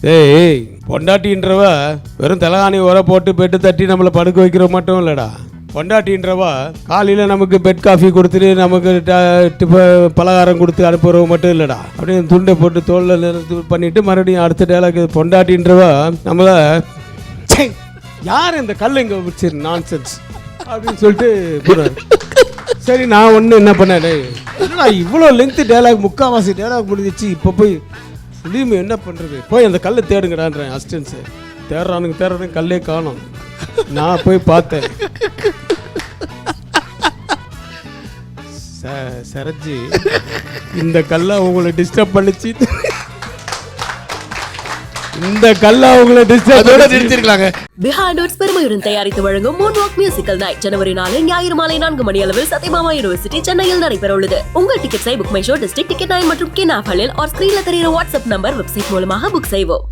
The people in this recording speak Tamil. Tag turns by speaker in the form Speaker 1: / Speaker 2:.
Speaker 1: ஏய் பொண்டாட்டின்றவ வெறும் தலகாணி உர போட்டு பெட்டு தட்டி நம்மளை படுக்க வைக்கிற மட்டும் இல்லைடா. பொண்டாட்டின்றவா காலையில் நமக்கு பெட் காஃபி கொடுத்துட்டு நமக்கு பலகாரம் கொடுத்து அனுப்புறவ மட்டும் இல்லைடா. அப்படியே துண்டை போட்டு தோளில் நிறுத்து பண்ணிட்டு மறுபடியும் அடுத்த டேலாக் பொண்டாட்டின்றவா நம்மளை யார் இந்த கல் இங்கே வச்சிரு நான்சென்ஸ் அப்படின்னு சொல்லிட்டு போகிறாரு. சரி நான் ஒன்று என்ன பண்ணேன், இவ்வளோ லென்த்து டேலாக் முக்கால்வாசி டேலாக் முடிஞ்சிச்சு, இப்போ போய் புளியுமே என்ன பண்ணுறது, போய் அந்த கல்லை தேடுங்கடான்றேன். அசிஸ்டன்ஸு தேடுறானுங்க கல்லே காணோம். நான் போய் பார்த்தேன், சரஜி இந்த கல்லை உங்களை டிஸ்டர்ப் பண்ணிச்சு, இந்த கல்லை உங்களை டிஸ்டர்ப் நிறுத்திருக்கலாங்க.
Speaker 2: பிஹைண்ட் வேர்ட்ஸ் பெருமையுடன் தயாரித்து வழங்கும் மூன் வாக் மியூசிக்கல் நைட் ஜனவரி 4 ஞாயிறு மாலை 4 மணி அளவில் சத்யபாமா யூனிவர்சிட்டி சென்னையில் நடைபெற உள்ளது. உங்கள் டிக்கெட்ஸை book my show, district ticket 9 மற்றும் கின் ஆஃபலில் ஸ்கிரீன்ல தெரிகிற வாட்ஸ்அப் நம்பர் வெப்சைட் மூலமாக புக் செய்வோம்.